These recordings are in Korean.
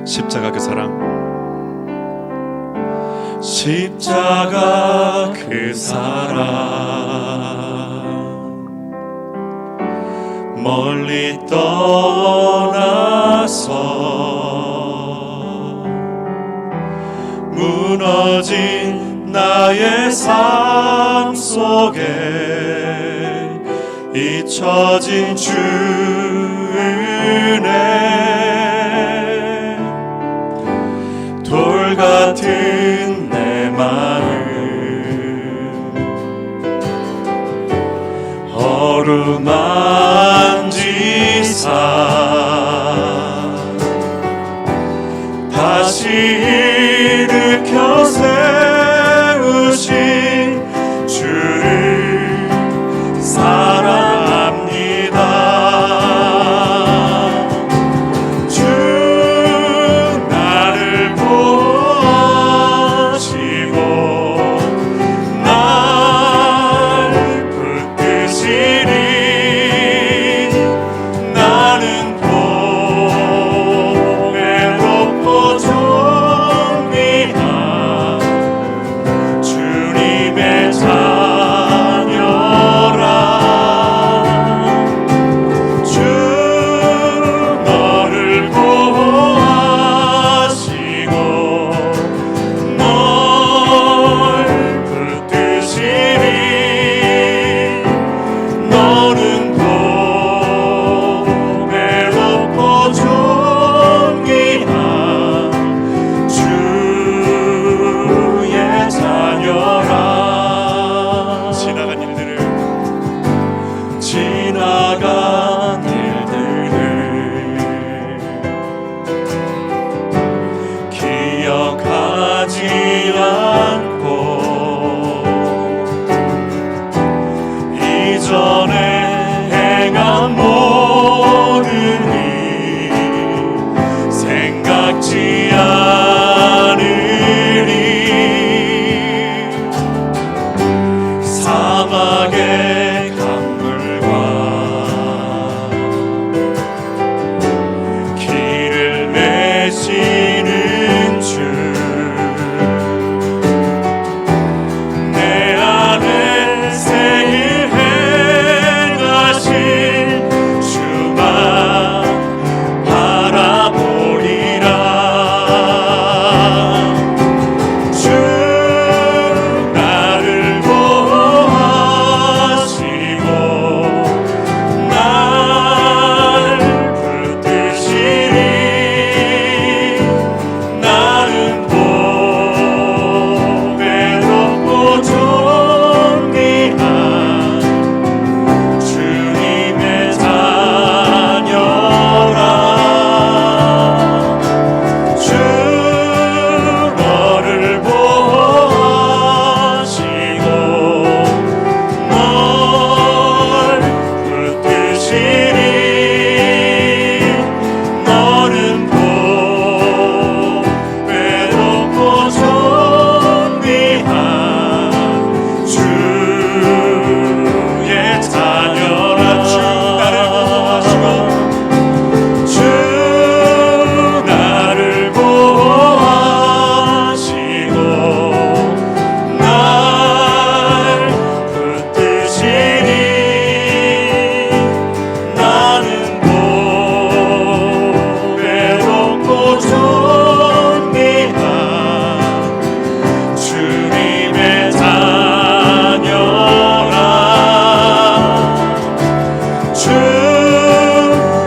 십자가 그 사랑, 십자가 그 사랑 멀리 떠나서 무너진 나의 삶 속에 잊혀진 주 은혜 돌 같은 내 마음 어루만지사 다시 일으켜 세우신 주를 사랑합니다. 주 나를 보시고 날 붙드시리. 나는 보배롭고 존귀한 주님의 자녀라. 주 너를 보호하시고 널 붙드시리. 너는 보배롭고 존귀한 주의 자녀라. 지나간 일들을 기억하지 않고 이전에 행한 모든 일 생각지 않으리. 사막의 강물과 길을 내시는 주 내 안에 새일 행하신 주만 바라보리라. 주 나를 보호하시고 날 붙드시리. 나는 보배롭고 존귀한 주님의 자녀라. 주 너를 보호하시고 널 붙드시리. 너는 보배롭고 존귀한 주의 자녀라. 주 나를 보호하시고 주 나를 보호하시고 날 붙드시리. 나는 보배롭고 존귀한 주님의 자녀라. 주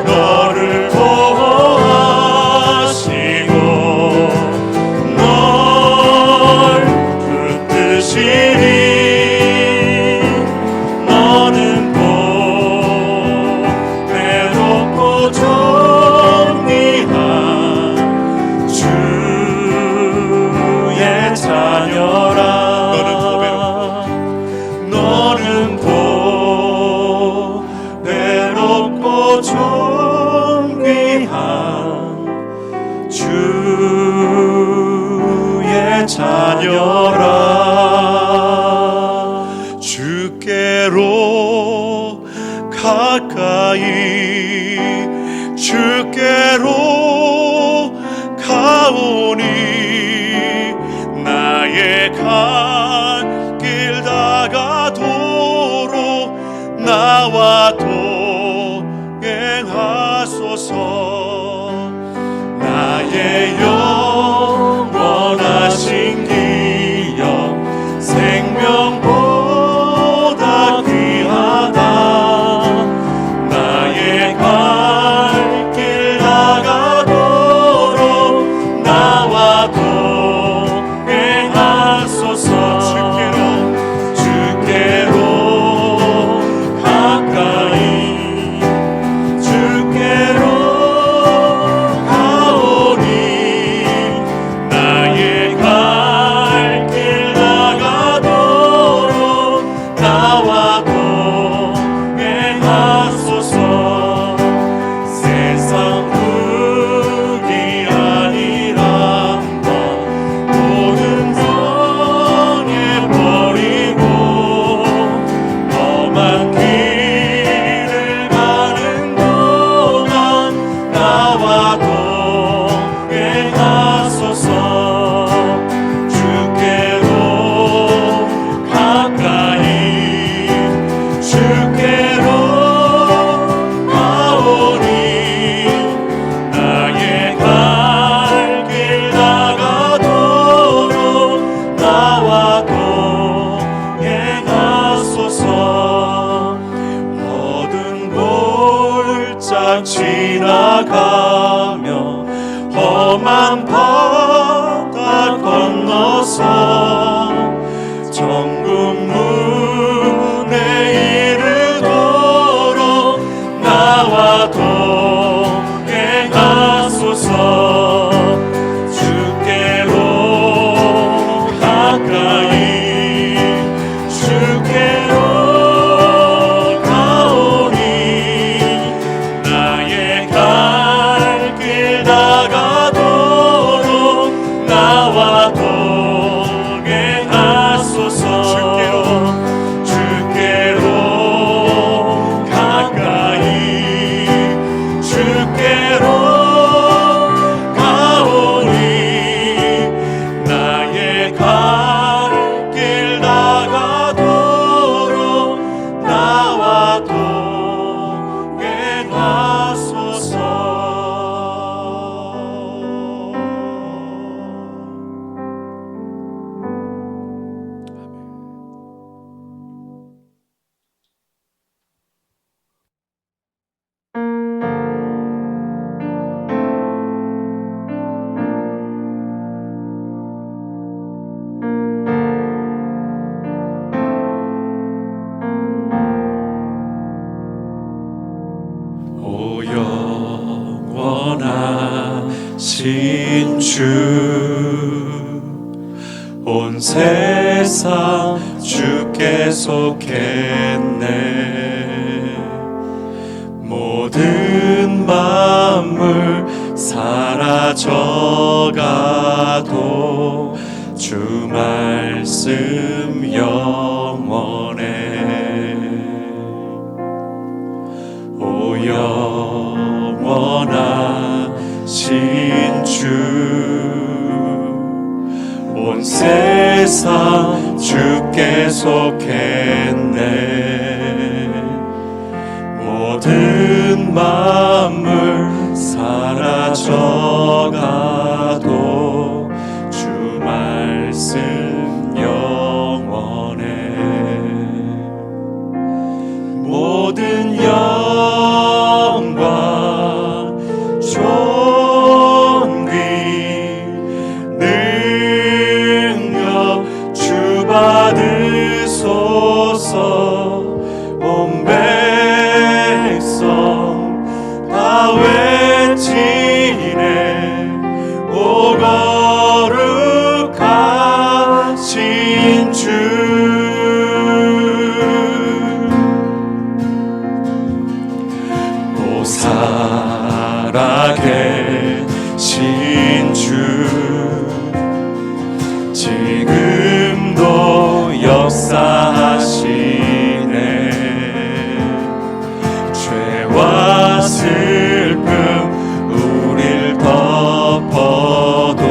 너를 보호하시고 널 붙드시리. 너는 보배롭고 존귀한 주의 자녀라. 너는 보배롭고 존귀한 주의 자녀라. 주께로 가까이 주께로 가오니 나의 갈 길 다가도록 나와 동행하소서. 나의 영원하신 기업 생명보다 귀하다. 나의 갈 길 나가도록 나와 동행하소서. 주께로 가까이 주께로 가오니 나의 갈 길 나가도록 나와 동행하소서. 세상 흙이 아니란 것 모든 정해버리고 험한 길을 가는 동안 나와 동행하소서. 주께로 가까이 주께로 가오니 나의 갈 길 나가도록 나와 동행하소서. 어두운 골짜 지나가며 험한 바다 건너서 천국 문에 이르도록 나와 동행하소서. 주께로 가까이 주께로 가오니 나의 갈 길 나가도록 나와 동행하소서. 주께로 가까이 주께로 가오니 나의 갈 길 나가도록 나와 동행하소서. 오 영원하신 주, 온 세상 주께 속했네. 모든 만물 사라져가도 주 말씀 영원해. 오 영원하신 주, 온 세상 주께 속했네. 모든 만물 사라져가도 주 말씀 영원해. 모든 영광 존귀 능력 주 받으소서. 온 백성 다 외치네. 오 거룩하신 주, 오 살아계신 주, 지금도 역사하시네. 죄와 슬픔 우릴 덮어도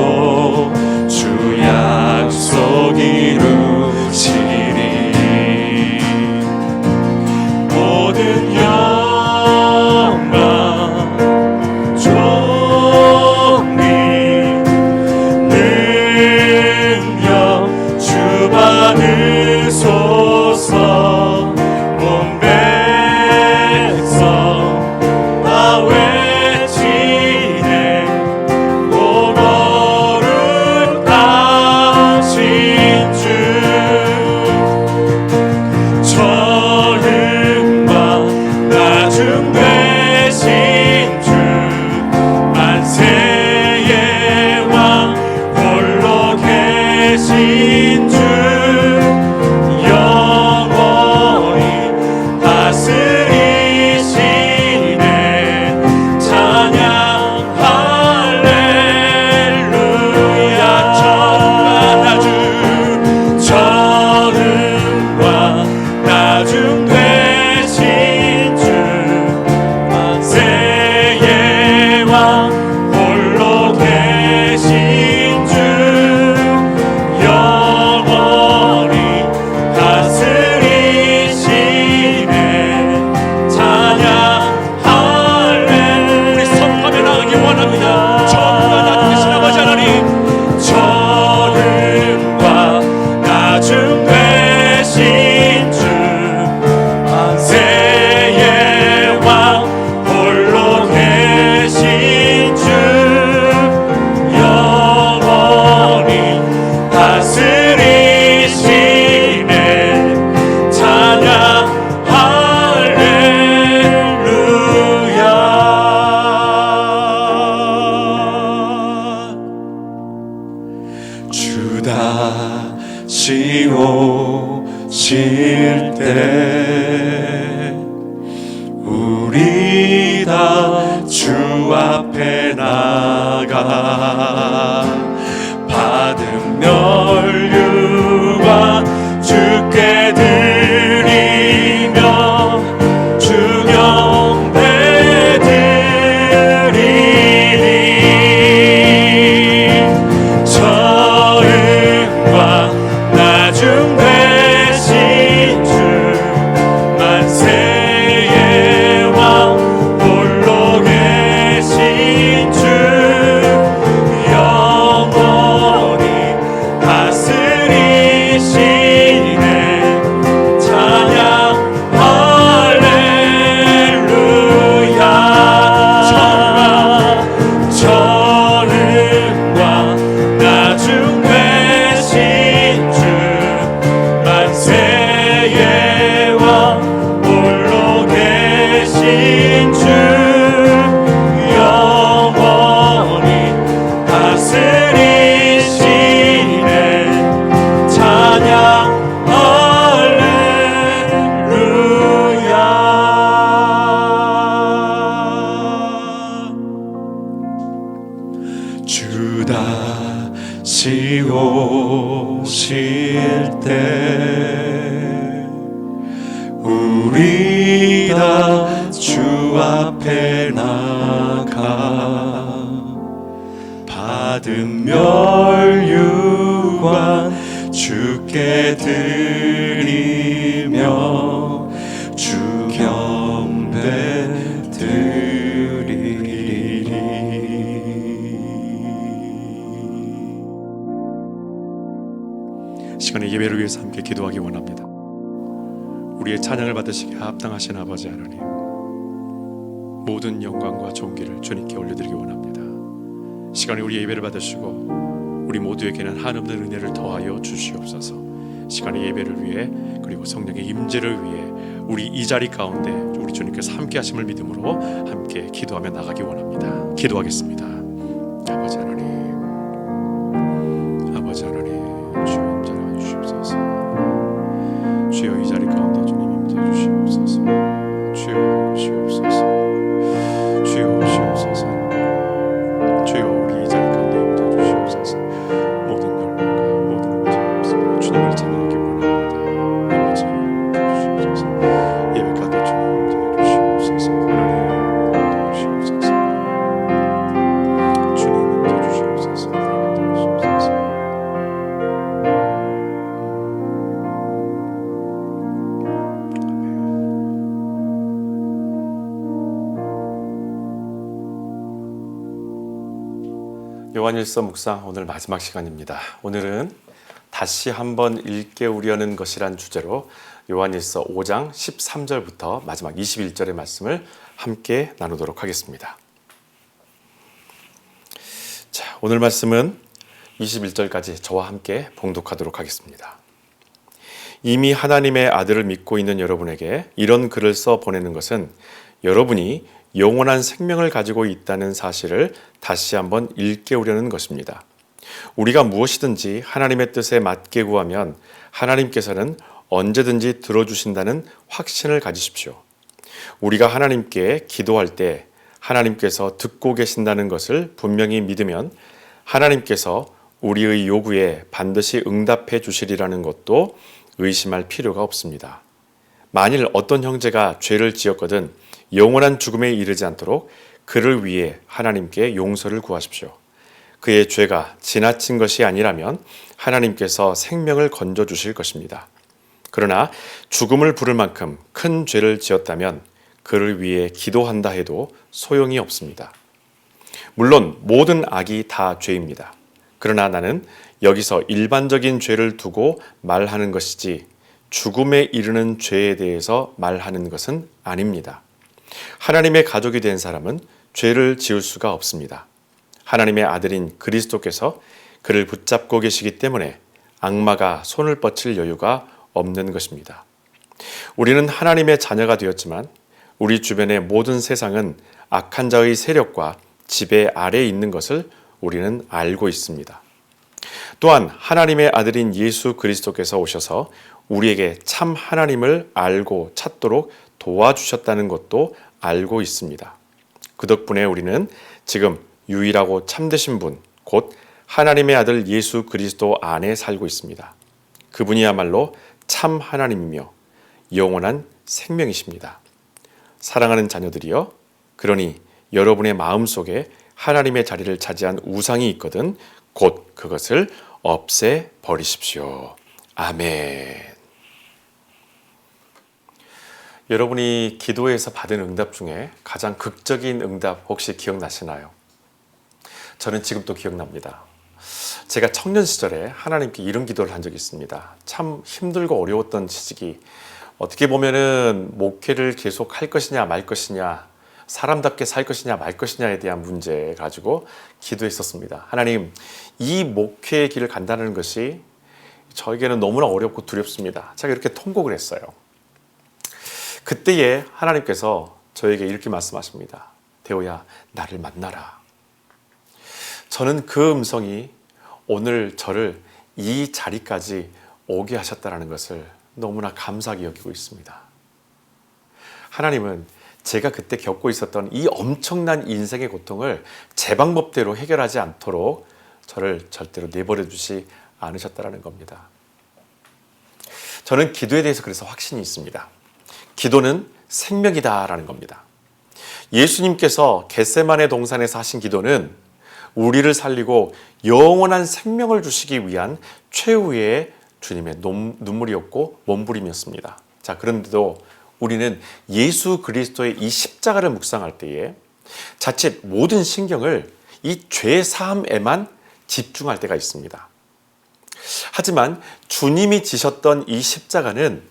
우리 다 주 앞에 나가 받은 멸류관 주께 드리며 주 경배 드리리 저음과 나중 되신 주 만세의 왕 홀로 계신 주 영원히 다스리시네 찬양 할렐루야 전능과 나중 되신 주 만세의 왕 홀로 계신 주 영원히 다스리시네 찬양 할렐루야 주 다시 오실 때 우리 다 주 앞에 나가 받은 멸류관 주께 드리며 주 경배 드리리 시간에 예배를 위해서 함께 기도하기 원합니다. 우리의 찬양을 받으시기에 합당하신 아버지 하나님, 모든 영광과 존귀를 주님께 올려드리기 원합니다. 시간에 우리 예배를 받으시고 우리 모두에게는 한없는 은혜를 더하여 주시옵소서. 시간의 예배를 위해 그리고 성령의 임재를 위해 우리 이 자리 가운데 우리 주님께서 함께 하심을 믿음으로 함께 기도하며 나가기 원합니다. 기도하겠습니다. 아버지 하나님, 아버지 하나님, 주여 임재하여 주시옵소서. 주여 이 자리 가운데 주님 임재해 주시옵소서. 주여 오시옵소서. 주여 오시옵소서. 주여 우리 이 자리 가운데 임재해 주시옵소서. 모든 열망과 모든 문제 없습니다. 주님을 찬양하기 원합니다. 아버지 주시옵소서. 예배 가운데 주님 임재해 주시옵소서. 하나님 도우시옵소서. 주님 임재해 주시옵소서. 하나님 도우시옵소서. 요한일서 묵상 오늘 마지막 시간입니다. 오늘은 다시 한번 일깨우려는 것이란 주제로 요한일서 5장 13절부터 마지막 21절의 말씀을 함께 나누도록 하겠습니다. 자, 오늘 말씀은 21절까지 저와 함께 봉독하도록 하겠습니다. 이미 하나님의 아들을 믿고 있는 여러분에게 이런 글을 써 보내는 것은 여러분이 영원한 생명을 가지고 있다는 사실을 다시 한번 일깨우려는 것입니다. 우리가 무엇이든지 하나님의 뜻에 맞게 구하면 하나님께서는 언제든지 들어주신다는 확신을 가지십시오. 우리가 하나님께 기도할 때 하나님께서 듣고 계신다는 것을 분명히 믿으면 하나님께서 우리의 요구에 반드시 응답해 주시리라는 것도 의심할 필요가 없습니다. 만일 어떤 형제가 죄를 지었거든 영원한 죽음에 이르지 않도록 그를 위해 하나님께 용서를 구하십시오. 그의 죄가 지나친 것이 아니라면 하나님께서 생명을 건져주실 것입니다. 그러나 죽음을 부를 만큼 큰 죄를 지었다면 그를 위해 기도한다 해도 소용이 없습니다. 물론 모든 악이 다 죄입니다. 그러나 나는 여기서 일반적인 죄를 두고 말하는 것이지 죽음에 이르는 죄에 대해서 말하는 것은 아닙니다. 하나님의 가족이 된 사람은 죄를 지을 수가 없습니다. 하나님의 아들인 그리스도께서 그를 붙잡고 계시기 때문에 악마가 손을 뻗칠 여유가 없는 것입니다. 우리는 하나님의 자녀가 되었지만 우리 주변의 모든 세상은 악한 자의 세력과 지배 아래에 있는 것을 우리는 알고 있습니다. 또한 하나님의 아들인 예수 그리스도께서 오셔서 우리에게 참 하나님을 알고 찾도록 도와주셨다는 것도 알고 있습니다. 그 덕분에 우리는 지금 유일하고 참되신 분, 곧 하나님의 아들 예수 그리스도 안에 살고 있습니다. 그분이야말로 참 하나님이며 영원한 생명이십니다. 사랑하는 자녀들이여, 그러니 여러분의 마음속에 하나님의 자리를 차지한 우상이 있거든 곧 그것을 없애버리십시오. 아멘. 여러분이 기도에서 받은 응답 중에 가장 극적인 응답 혹시 기억나시나요? 저는 지금도 기억납니다. 제가 청년 시절에 하나님께 이런 기도를 한 적이 있습니다. 참 힘들고 어려웠던 시기에 어떻게 보면은 목회를 계속 할 것이냐 말 것이냐, 사람답게 살 것이냐 말 것이냐에 대한 문제 가지고 기도했었습니다. 하나님, 이 목회의 길을 간다는 것이 저에게는 너무나 어렵고 두렵습니다. 제가 이렇게 통곡을 했어요. 그때에 하나님께서 저에게 이렇게 말씀하십니다. 대호야, 나를 만나라. 저는 그 음성이 오늘 저를 이 자리까지 오게 하셨다는 것을 너무나 감사하게 여기고 있습니다. 하나님은 제가 그때 겪고 있었던 이 엄청난 인생의 고통을 제 방법대로 해결하지 않도록 저를 절대로 내버려 두지 않으셨다는 겁니다. 저는 기도에 대해서 그래서 확신이 있습니다. 기도는 생명이다라는 겁니다. 예수님께서 겟세마네 동산에서 하신 기도는 우리를 살리고 영원한 생명을 주시기 위한 최후의 주님의 눈물이었고 몸부림이었습니다. 자, 그런데도 우리는 예수 그리스도의 이 십자가를 묵상할 때에 자칫 모든 신경을 이 죄 사함에만 집중할 때가 있습니다. 하지만 주님이 지셨던 이 십자가는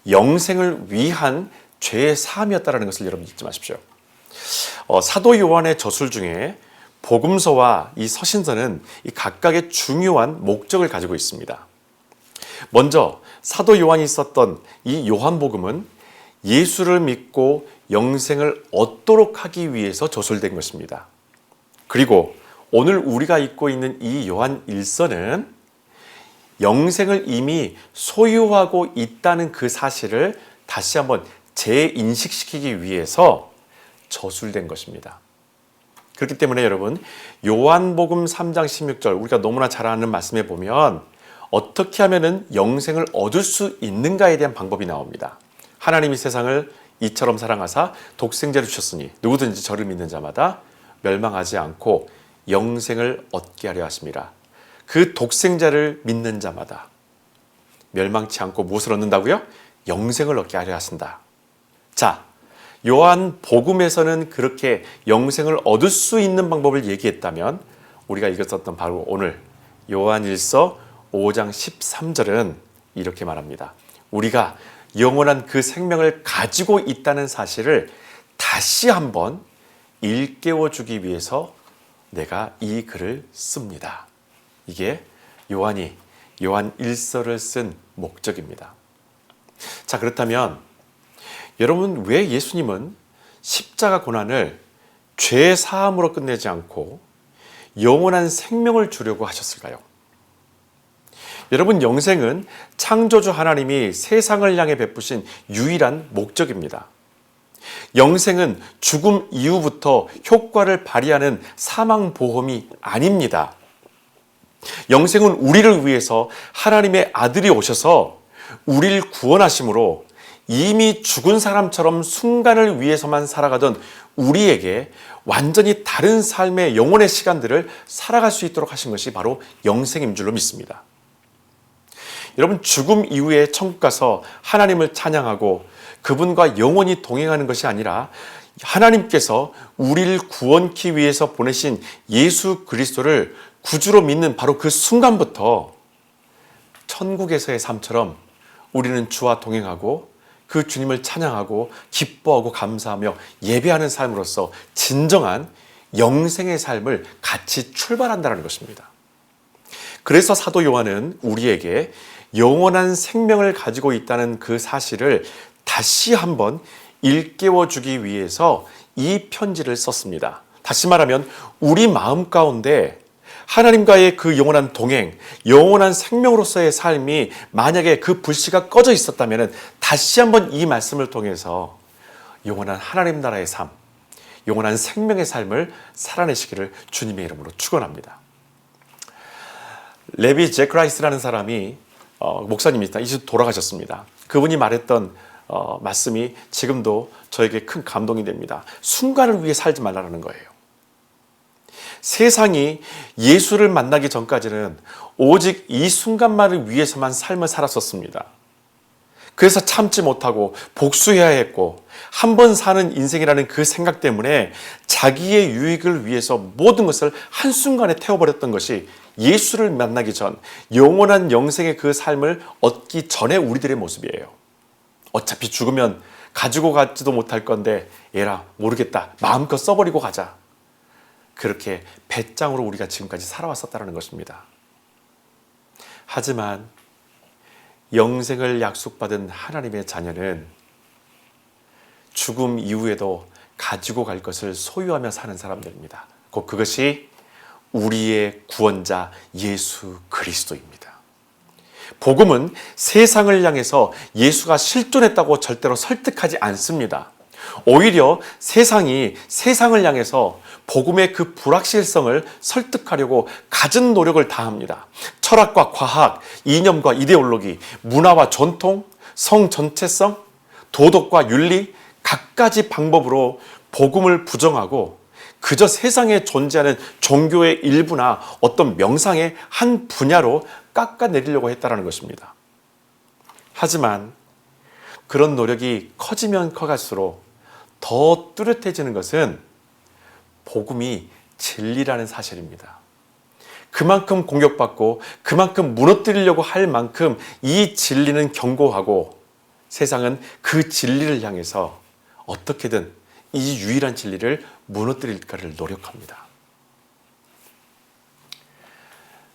영생을 위한 죄 사함이었다는 것을 여러분 잊지 마십시오. 사도 요한의 저술 중에 복음서와 이 서신서는 이 각각의 중요한 목적을 가지고 있습니다. 먼저 사도 요한이 썼던 이 요한복음은 예수를 믿고 영생을 얻도록 하기 위해서 저술된 것입니다. 그리고 오늘 우리가 읽고 있는 이 요한 1서는 영생을 이미 소유하고 있다는 그 사실을 다시 한번 재인식시키기 위해서 저술된 것입니다. 그렇기 때문에 여러분, 요한복음 3장 16절 우리가 너무나 잘 아는 말씀에 보면 어떻게 하면 영생을 얻을 수 있는가에 대한 방법이 나옵니다. 하나님이 세상을 이처럼 사랑하사 독생자를 주셨으니 누구든지 저를 믿는 자마다 멸망하지 않고 영생을 얻게 하려 하심이라. 그 독생자를 믿는 자마다 멸망치 않고 무엇을 얻는다고요? 영생을 얻게 하려 하신다. 자, 요한 복음에서는 그렇게 영생을 얻을 수 있는 방법을 얘기했다면 우리가 읽었었던 바로 오늘 요한 1서 5장 13절은 이렇게 말합니다. 우리가 영원한 그 생명을 가지고 있다는 사실을 다시 한번 일깨워 주기 위해서 내가 이 글을 씁니다. 이게 요한이 요한 1서를 쓴 목적입니다. 자, 그렇다면 여러분, 왜 예수님은 십자가 고난을 죄 사함으로 끝내지 않고 영원한 생명을 주려고 하셨을까요? 여러분, 영생은 창조주 하나님이 세상을 향해 베푸신 유일한 목적입니다. 영생은 죽음 이후부터 효과를 발휘하는 사망보험이 아닙니다. 영생은 우리를 위해서 하나님의 아들이 오셔서 우리를 구원하심으로 이미 죽은 사람처럼 순간을 위해서만 살아가던 우리에게 완전히 다른 삶의 영혼의 시간들을 살아갈 수 있도록 하신 것이 바로 영생인 줄로 믿습니다. 여러분, 죽음 이후에 천국 가서 하나님을 찬양하고 그분과 영원히 동행하는 것이 아니라 하나님께서 우리를 구원케 위해서 보내신 예수 그리스도를 구주로 믿는 바로 그 순간부터 천국에서의 삶처럼 우리는 주와 동행하고 그 주님을 찬양하고 기뻐하고 감사하며 예배하는 삶으로서 진정한 영생의 삶을 같이 출발한다는 것입니다. 그래서 사도 요한은 우리에게 영원한 생명을 가지고 있다는 그 사실을 다시 한번 일깨워 주기 위해서 이 편지를 썼습니다. 다시 말하면 우리 마음 가운데 하나님과의 그 영원한 동행, 영원한 생명으로서의 삶이 만약에 그 불씨가 꺼져 있었다면 다시 한번 이 말씀을 통해서 영원한 하나님 나라의 삶, 영원한 생명의 삶을 살아내시기를 주님의 이름으로 축원합니다. 레비 제크라이스라는 사람이 목사님입니다. 이제 돌아가셨습니다. 그분이 말했던 말씀이 지금도 저에게 큰 감동이 됩니다. 순간을 위해 살지 말라는 거예요. 세상이 예수를 만나기 전까지는 오직 이 순간만을 위해서만 삶을 살았었습니다. 그래서 참지 못하고 복수해야 했고 한 번 사는 인생이라는 그 생각 때문에 자기의 유익을 위해서 모든 것을 한순간에 태워버렸던 것이 예수를 만나기 전 영원한 영생의 그 삶을 얻기 전에 우리들의 모습이에요. 어차피 죽으면 가지고 가지도 못할 건데 에라 모르겠다 마음껏 써버리고 가자. 그렇게 배짱으로 우리가 지금까지 살아왔었다는 것입니다. 하지만 영생을 약속받은 하나님의 자녀는 죽음 이후에도 가지고 갈 것을 소유하며 사는 사람들입니다. 곧 그것이 우리의 구원자 예수 그리스도입니다. 복음은 세상을 향해서 예수가 실존했다고 절대로 설득하지 않습니다. 오히려 세상이 세상을 향해서 복음의 그 불확실성을 설득하려고 갖은 노력을 다합니다. 철학과 과학, 이념과 이데올로기, 문화와 전통, 성 전체성, 도덕과 윤리, 갖가지 방법으로 복음을 부정하고 그저 세상에 존재하는 종교의 일부나 어떤 명상의 한 분야로 깎아내리려고 했다는 것입니다. 하지만 그런 노력이 커지면 커갈수록 더 뚜렷해지는 것은 복음이 진리라는 사실입니다. 그만큼 공격받고 그만큼 무너뜨리려고 할 만큼 이 진리는 견고하고 세상은 그 진리를 향해서 어떻게든 이 유일한 진리를 무너뜨릴까를 노력합니다.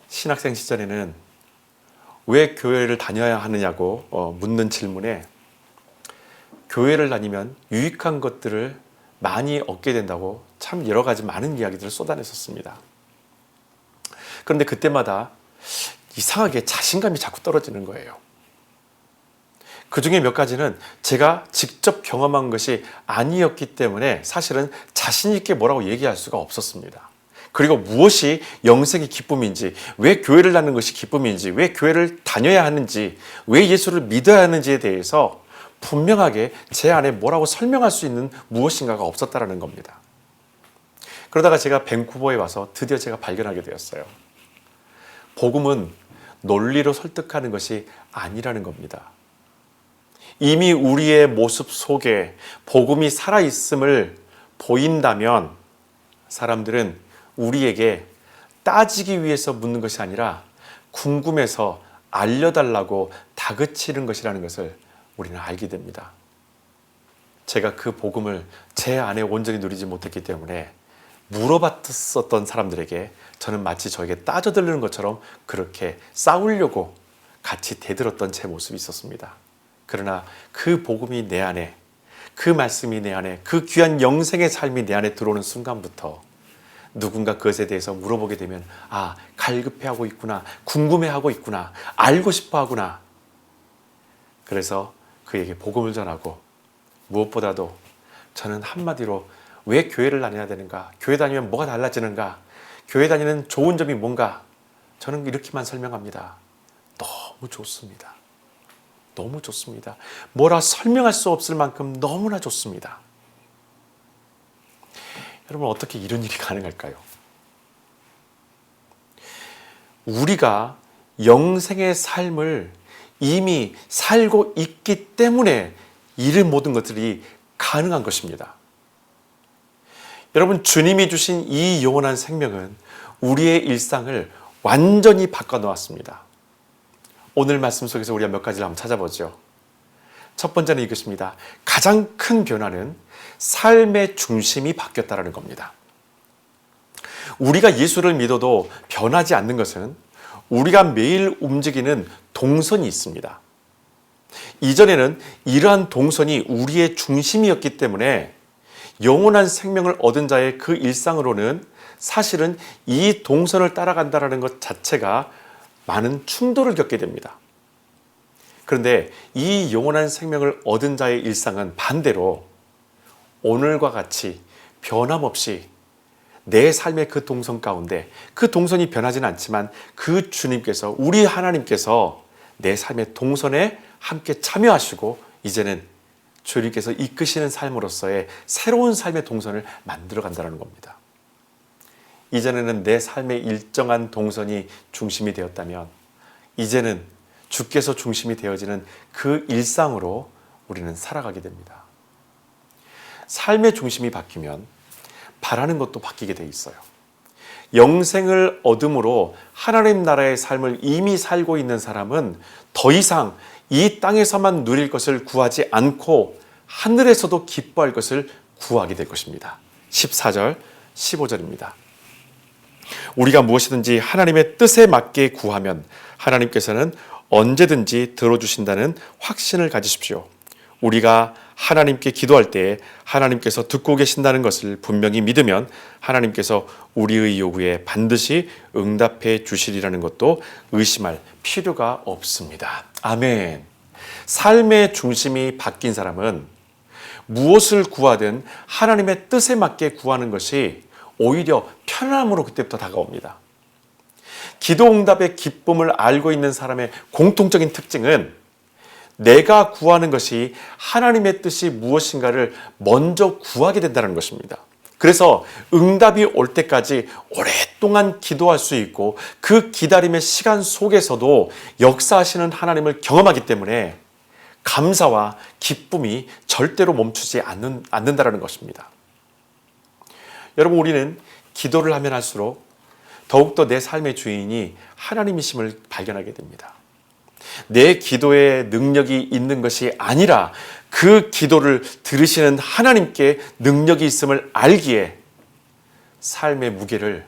신학생 시절에는 왜 교회를 다녀야 하느냐고 묻는 질문에 교회를 다니면 유익한 것들을 많이 얻게 된다고 참 여러 가지 많은 이야기들을 쏟아냈었습니다. 그런데 그때마다 이상하게 자신감이 자꾸 떨어지는 거예요. 그 중에 몇 가지는 제가 직접 경험한 것이 아니었기 때문에 사실은 자신 있게 뭐라고 얘기할 수가 없었습니다. 그리고 무엇이 영생의 기쁨인지, 왜 교회를 다니는 것이 기쁨인지, 왜 교회를 다녀야 하는지, 왜 예수를 믿어야 하는지에 대해서 분명하게 제 안에 뭐라고 설명할 수 있는 무엇인가가 없었다는 겁니다. 그러다가 제가 밴쿠버에 와서 드디어 제가 발견하게 되었어요. 복음은 논리로 설득하는 것이 아니라는 겁니다. 이미 우리의 모습 속에 복음이 살아있음을 보인다면 사람들은 우리에게 따지기 위해서 묻는 것이 아니라 궁금해서 알려달라고 다그치는 것이라는 것을 우리는 알게 됩니다. 제가 그 복음을 제 안에 온전히 누리지 못했기 때문에 물어봤었던 사람들에게 저는 마치 저에게 따져들는 것처럼 그렇게 싸우려고 같이 대들었던 제 모습이 있었습니다. 그러나 그 복음이 내 안에, 그 말씀이 내 안에, 그 귀한 영생의 삶이 내 안에 들어오는 순간부터 누군가 그것에 대해서 물어보게 되면 아, 갈급해하고 있구나, 궁금해하고 있구나, 알고 싶어 하구나. 그래서 그에게 복음을 전하고 무엇보다도 저는 한마디로 왜 교회를 다녀야 되는가? 교회 다니면 뭐가 달라지는가? 교회 다니는 좋은 점이 뭔가? 저는 이렇게만 설명합니다. 너무 좋습니다. 너무 좋습니다. 뭐라 설명할 수 없을 만큼 너무나 좋습니다. 여러분 어떻게 이런 일이 가능할까요? 우리가 영생의 삶을 이미 살고 있기 때문에 이 모든 것들이 가능한 것입니다. 여러분 주님이 주신 이 영원한 생명은 우리의 일상을 완전히 바꿔놓았습니다. 오늘 말씀 속에서 우리가 몇 가지를 한번 찾아보죠. 첫 번째는 이것입니다. 가장 큰 변화는 삶의 중심이 바뀌었다는 겁니다. 우리가 예수를 믿어도 변하지 않는 것은 우리가 매일 움직이는 동선이 있습니다. 이전에는 이러한 동선이 우리의 중심이었기 때문에 영원한 생명을 얻은 자의 그 일상으로는 사실은 이 동선을 따라간다는 것 자체가 많은 충돌을 겪게 됩니다. 그런데 이 영원한 생명을 얻은 자의 일상은 반대로 오늘과 같이 변함없이 내 삶의 그 동선 가운데 그 동선이 변하지는 않지만 그 주님께서 우리 하나님께서 내 삶의 동선에 함께 참여하시고 이제는 주님께서 이끄시는 삶으로서의 새로운 삶의 동선을 만들어 간다는 겁니다. 이전에는 내 삶의 일정한 동선이 중심이 되었다면 이제는 주께서 중심이 되어지는 그 일상으로 우리는 살아가게 됩니다. 삶의 중심이 바뀌면 바라는 것도 바뀌게 돼 있어요. 영생을 얻음으로 하나님 나라의 삶을 이미 살고 있는 사람은 더 이상 이 땅에서만 누릴 것을 구하지 않고 하늘에서도 기뻐할 것을 구하게 될 것입니다. 14절, 15절입니다. 우리가 무엇이든지 하나님의 뜻에 맞게 구하면 하나님께서는 언제든지 들어주신다는 확신을 가지십시오. 우리가 하나님께 기도할 때에 하나님께서 듣고 계신다는 것을 분명히 믿으면 하나님께서 우리의 요구에 반드시 응답해 주시리라는 것도 의심할 필요가 없습니다. 아멘. 삶의 중심이 바뀐 사람은 무엇을 구하든 하나님의 뜻에 맞게 구하는 것이 오히려 편안함으로 그때부터 다가옵니다. 기도 응답의 기쁨을 알고 있는 사람의 공통적인 특징은 내가 구하는 것이 하나님의 뜻이 무엇인가를 먼저 구하게 된다는 것입니다. 그래서 응답이 올 때까지 오랫동안 기도할 수 있고 그 기다림의 시간 속에서도 역사하시는 하나님을 경험하기 때문에 감사와 기쁨이 절대로 멈추지 않는다는 것입니다. 여러분, 우리는 기도를 하면 할수록 더욱더 내 삶의 주인이 하나님이심을 발견하게 됩니다. 내 기도에 능력이 있는 것이 아니라 그 기도를 들으시는 하나님께 능력이 있음을 알기에 삶의 무게를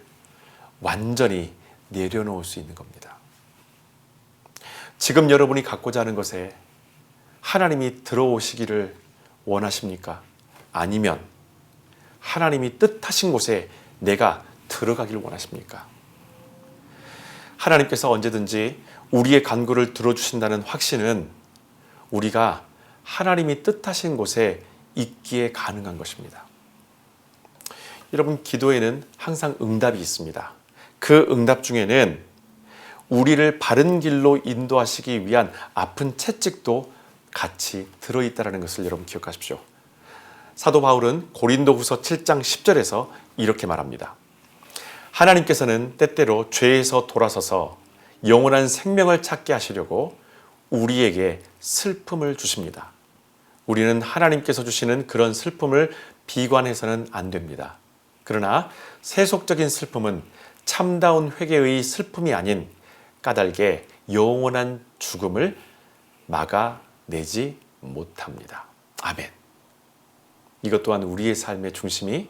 완전히 내려놓을 수 있는 겁니다. 지금 여러분이 갖고자 하는 것에 하나님이 들어오시기를 원하십니까? 아니면 하나님이 뜻하신 곳에 내가 들어가기를 원하십니까? 하나님께서 언제든지 우리의 간구를 들어주신다는 확신은 우리가 하나님이 뜻하신 곳에 있기에 가능한 것입니다. 여러분, 기도에는 항상 응답이 있습니다. 그 응답 중에는 우리를 바른 길로 인도하시기 위한 아픈 채찍도 같이 들어있다는 것을 여러분 기억하십시오. 사도 바울은 고린도후서 7장 10절에서 이렇게 말합니다. 하나님께서는 때때로 죄에서 돌아서서 영원한 생명을 찾게 하시려고 우리에게 슬픔을 주십니다. 우리는 하나님께서 주시는 그런 슬픔을 비관해서는 안 됩니다. 그러나 세속적인 슬픔은 참다운 회개의 슬픔이 아닌 까닭에 영원한 죽음을 막아내지 못합니다. 아멘. 이것 또한 우리의 삶의 중심이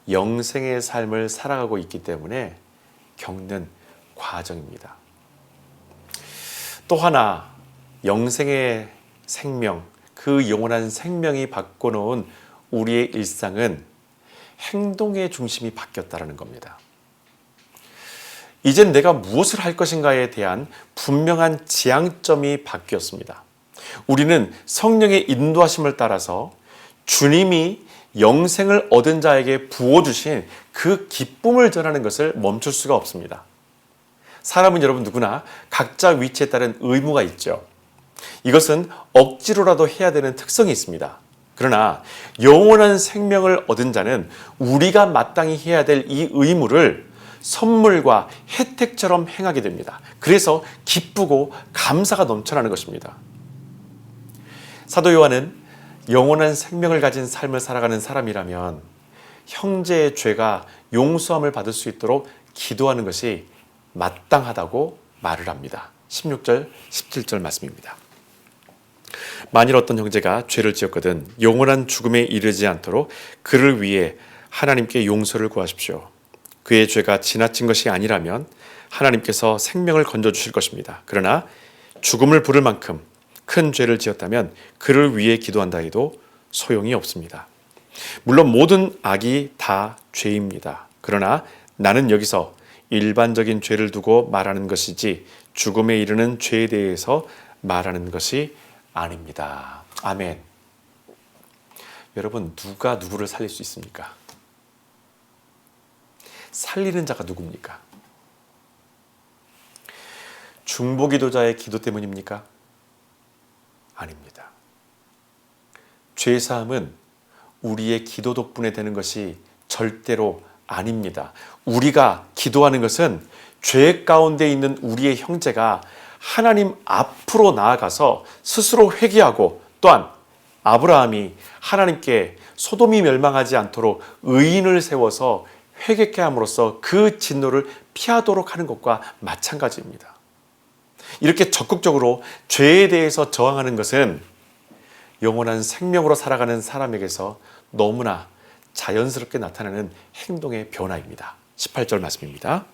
영생의 삶을 살아가고 있기 때문에 겪는 과정입니다. 또 하나, 영생의 생명, 그 영원한 생명이 바꿔놓은 우리의 일상은 행동의 중심이 바뀌었다는 겁니다. 이젠 내가 무엇을 할 것인가에 대한 분명한 지향점이 바뀌었습니다. 우리는 성령의 인도하심을 따라서 주님이 영생을 얻은 자에게 부어주신 그 기쁨을 전하는 것을 멈출 수가 없습니다. 사람은 여러분 누구나 각자 위치에 따른 의무가 있죠. 이것은 억지로라도 해야 되는 특성이 있습니다. 그러나 영원한 생명을 얻은 자는 우리가 마땅히 해야 될 이 의무를 선물과 혜택처럼 행하게 됩니다. 그래서 기쁘고 감사가 넘쳐나는 것입니다. 사도 요한은 영원한 생명을 가진 삶을 살아가는 사람이라면 형제의 죄가 용서함을 받을 수 있도록 기도하는 것이 마땅하다고 말을 합니다. 16절, 17절 말씀입니다. 만일 어떤 형제가 죄를 지었거든 영원한 죽음에 이르지 않도록 그를 위해 하나님께 용서를 구하십시오. 그의 죄가 지나친 것이 아니라면 하나님께서 생명을 건져주실 것입니다. 그러나 죽음을 부를 만큼 큰 죄를 지었다면 그를 위해 기도한다 해도 소용이 없습니다. 물론 모든 악이 다 죄입니다. 그러나 나는 여기서 일반적인 죄를 두고 말하는 것이지 죽음에 이르는 죄에 대해서 말하는 것이 아닙니다. 아멘. 여러분, 누가 누구를 살릴 수 있습니까? 살리는 자가 누굽니까? 중보기도자의 기도 때문입니까? 아닙니다. 죄사함은 우리의 기도 덕분에 되는 것이 절대로 아닙니다. 우리가 기도하는 것은 죄 가운데 있는 우리의 형제가 하나님 앞으로 나아가서 스스로 회개하고, 또한 아브라함이 하나님께 소돔이 멸망하지 않도록 의인을 세워서 회개케 함으로써 그 진노를 피하도록 하는 것과 마찬가지입니다. 이렇게 적극적으로 죄에 대해서 저항하는 것은 영원한 생명으로 살아가는 사람에게서 너무나 자연스럽게 나타나는 행동의 변화입니다. 18절 말씀입니다.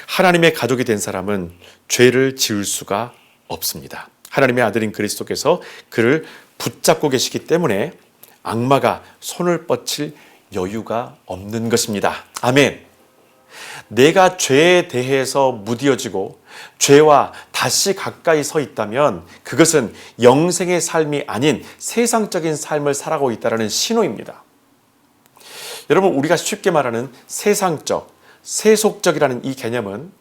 하나님의 가족이 된 사람은 죄를 지을 수가 없습니다. 하나님의 아들인 그리스도께서 그를 붙잡고 계시기 때문에 악마가 손을 뻗칠 여유가 없는 것입니다. 아멘. 내가 죄에 대해서 무디어지고 죄와 다시 가까이 서 있다면 그것은 영생의 삶이 아닌 세상적인 삶을 살아가고 있다는 신호입니다. 여러분, 우리가 쉽게 말하는 세상적, 세속적이라는 이 개념은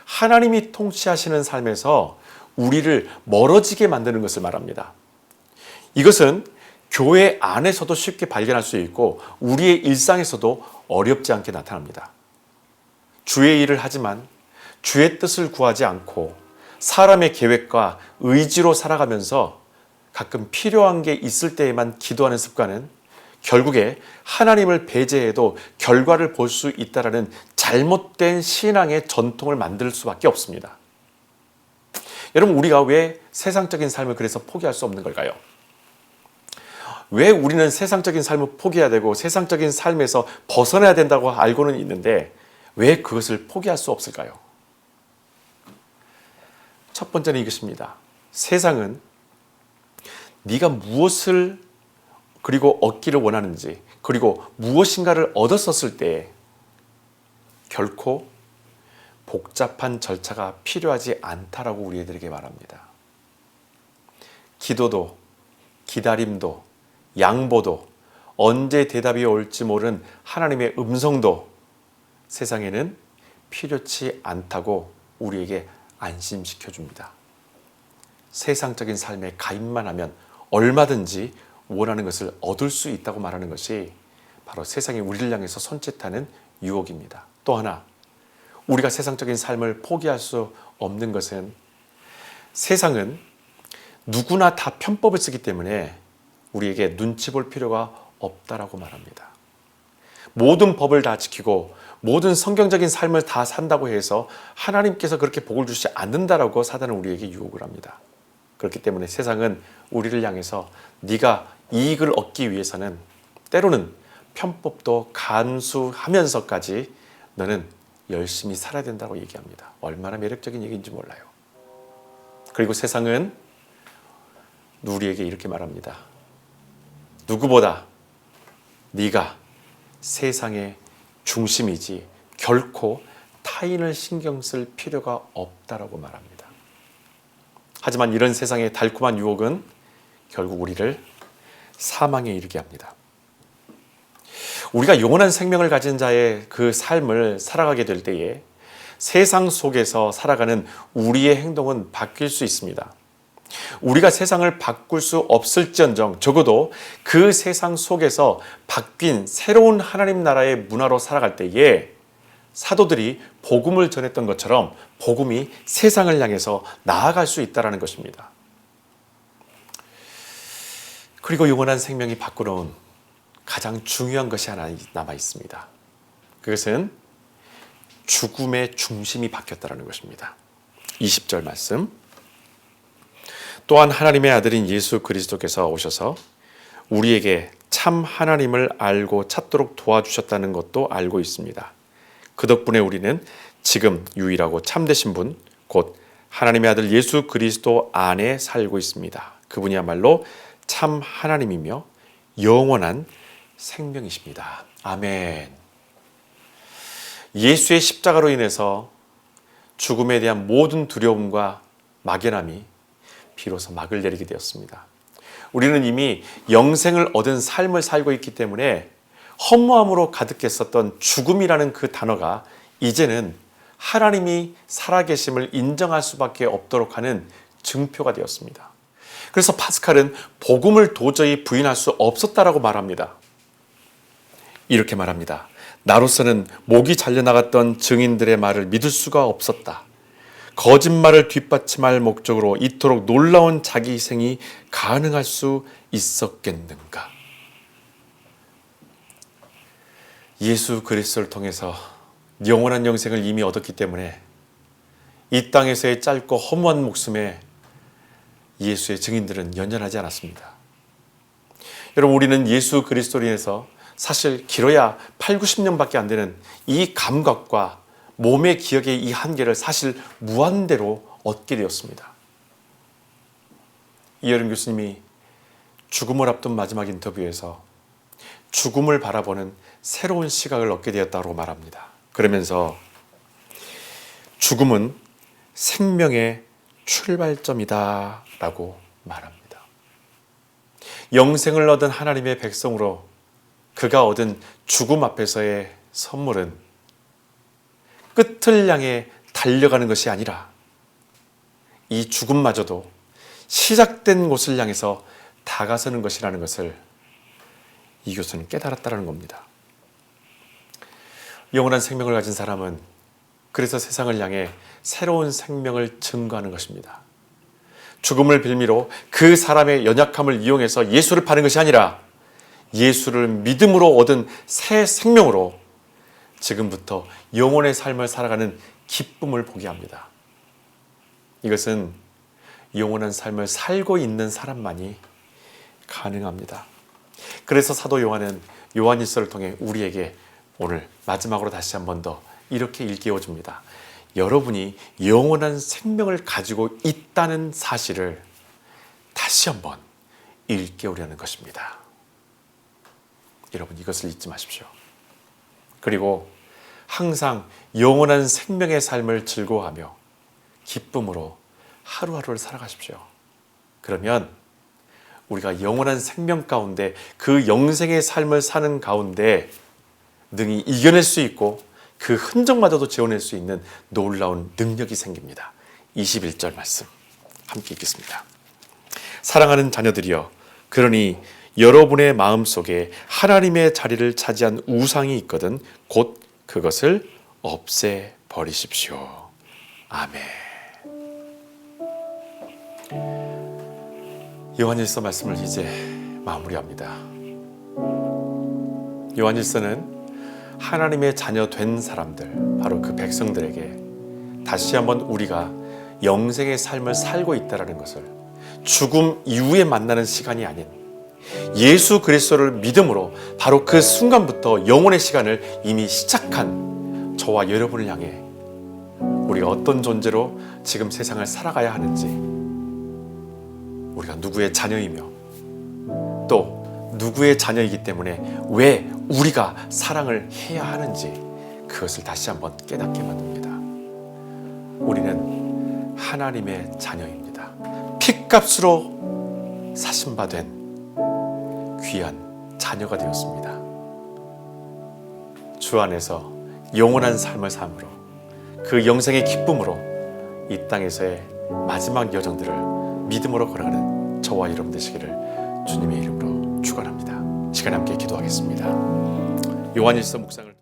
하나님이 통치하시는 삶에서 우리를 멀어지게 만드는 것을 말합니다. 이것은 교회 안에서도 쉽게 발견할 수 있고 우리의 일상에서도 어렵지 않게 나타납니다. 주의 일을 하지만 주의 뜻을 구하지 않고 사람의 계획과 의지로 살아가면서 가끔 필요한 게 있을 때에만 기도하는 습관은 결국에 하나님을 배제해도 결과를 볼 수 있다는 잘못된 신앙의 전통을 만들 수밖에 없습니다. 여러분, 우리가 왜 세상적인 삶을 그래서 포기할 수 없는 걸까요? 왜 우리는 세상적인 삶을 포기해야 되고 세상적인 삶에서 벗어나야 된다고 알고는 있는데 왜 그것을 포기할 수 없을까요? 첫 번째는 이것입니다. 세상은 네가 무엇을 그리고 얻기를 원하는지, 그리고 무엇인가를 얻었었을 때 결코 복잡한 절차가 필요하지 않다라고 우리들에게 말합니다. 기도도, 기다림도, 양보도, 언제 대답이 올지 모르는 하나님의 음성도 세상에는 필요치 않다고 우리에게 안심시켜줍니다. 세상적인 삶에 가입만 하면 얼마든지 원하는 것을 얻을 수 있다고 말하는 것이 바로 세상이 우리를 향해서 손짓하는 유혹입니다. 또 하나, 우리가 세상적인 삶을 포기할 수 없는 것은 세상은 누구나 다 편법을 쓰기 때문에 우리에게 눈치 볼 필요가 없다라고 말합니다. 모든 법을 다 지키고 모든 성경적인 삶을 다 산다고 해서 하나님께서 그렇게 복을 주시지 않는다라고 사단은 우리에게 유혹을 합니다. 그렇기 때문에 세상은 우리를 향해서 네가 이익을 얻기 위해서는 때로는 편법도 간수하면서까지 너는 열심히 살아야 된다고 얘기합니다. 얼마나 매력적인 얘기인지 몰라요. 그리고 세상은 우리에게 이렇게 말합니다. 누구보다 네가 세상의 중심이지 결코 타인을 신경 쓸 필요가 없다라고 말합니다. 하지만 이런 세상의 달콤한 유혹은 결국 우리를 사망에 이르게 합니다. 우리가 영원한 생명을 가진 자의 그 삶을 살아가게 될 때에 세상 속에서 살아가는 우리의 행동은 바뀔 수 있습니다. 우리가 세상을 바꿀 수 없을지언정 적어도 그 세상 속에서 바뀐 새로운 하나님 나라의 문화로 살아갈 때에 사도들이 복음을 전했던 것처럼 복음이 세상을 향해서 나아갈 수 있다는 것입니다. 그리고 영원한 생명이 바꾸는 가장 중요한 것이 하나 남아 있습니다. 그것은 죽음의 중심이 바뀌었다는 것입니다. 20절 말씀. 또한 하나님의 아들인 예수 그리스도께서 오셔서 우리에게 참 하나님을 알고 찾도록 도와주셨다는 것도 알고 있습니다. 그 덕분에 우리는 지금 유일하고 참되신 분, 곧 하나님의 아들 예수 그리스도 안에 살고 있습니다. 그분이야말로 참 하나님이며 영원한 생명이십니다. 아멘. 예수의 십자가로 인해서 죽음에 대한 모든 두려움과 막연함이 비로소 막을 내리게 되었습니다. 우리는 이미 영생을 얻은 삶을 살고 있기 때문에 허무함으로 가득했었던 죽음이라는 그 단어가 이제는 하나님이 살아계심을 인정할 수밖에 없도록 하는 증표가 되었습니다. 그래서 파스칼은 복음을 도저히 부인할 수 없었다라고 말합니다. 이렇게 말합니다. 나로서는 목이 잘려나갔던 증인들의 말을 믿을 수가 없었다. 거짓말을 뒷받침할 목적으로 이토록 놀라운 자기 희생이 가능할 수 있었겠는가? 예수 그리스도를 통해서 영원한 영생을 이미 얻었기 때문에 이 땅에서의 짧고 허무한 목숨에 예수의 증인들은 연연하지 않았습니다. 여러분, 우리는 예수 그리스도로 인해서 사실 길어야 8, 90년밖에 안 되는 이 감각과 몸의 기억의 이 한계를 사실 무한대로 얻게 되었습니다. 이여름 교수님이 죽음을 앞둔 마지막 인터뷰에서 죽음을 바라보는 새로운 시각을 얻게 되었다고 말합니다. 그러면서 죽음은 생명의 출발점이다 라고 말합니다. 영생을 얻은 하나님의 백성으로 그가 얻은 죽음 앞에서의 선물은 끝을 향해 달려가는 것이 아니라 이 죽음마저도 시작된 곳을 향해서 다가서는 것이라는 것을 이 교수는 깨달았다는 겁니다. 영원한 생명을 가진 사람은 그래서 세상을 향해 새로운 생명을 증거하는 것입니다. 죽음을 빌미로 그 사람의 연약함을 이용해서 예수를 파는 것이 아니라 예수를 믿음으로 얻은 새 생명으로 지금부터 영원의 삶을 살아가는 기쁨을 보게 합니다. 이것은 영원한 삶을 살고 있는 사람만이 가능합니다. 그래서 사도 요한은 요한일서를 통해 우리에게 오늘 마지막으로 다시 한 번 더 이렇게 일깨워 줍니다. 여러분이 영원한 생명을 가지고 있다는 사실을 다시 한번 일깨우려는 것입니다. 여러분, 이것을 잊지 마십시오. 그리고 항상 영원한 생명의 삶을 즐거워하며 기쁨으로 하루하루를 살아가십시오. 그러면 우리가 영원한 생명 가운데 그 영생의 삶을 사는 가운데 능히 이겨낼 수 있고 그 흔적마저도 지워낼 수 있는 놀라운 능력이 생깁니다. 21절 말씀 함께 읽겠습니다. 사랑하는 자녀들이여, 그러니 여러분의 마음속에 하나님의 자리를 차지한 우상이 있거든 곧 그것을 없애버리십시오. 아멘. 요한일서 말씀을 이제 마무리합니다. 요한일서는 하나님의 자녀 된 사람들, 바로 그 백성들에게 다시 한번 우리가 영생의 삶을 살고 있다는 것을, 죽음 이후에 만나는 시간이 아닌 예수 그리스도를 믿음으로 바로 그 순간부터 영혼의 시간을 이미 시작한 저와 여러분을 향해 우리가 어떤 존재로 지금 세상을 살아가야 하는지, 우리가 누구의 자녀이며 또 누구의 자녀이기 때문에 왜 우리가 사랑을 해야 하는지 그것을 다시 한번 깨닫게 만듭니다. 우리는 하나님의 자녀입니다. 핏값으로 사신바된 귀한 자녀가 되었습니다. 주 안에서 영원한 삶을 삶으로 그 영생의 기쁨으로 이 땅에서의 마지막 여정들을 믿음으로 걸어가는 저와 여러분 되시기를 주님의 이름으로 축원합니다. 시간 함께 기도하겠습니다. 요한일서 묵상을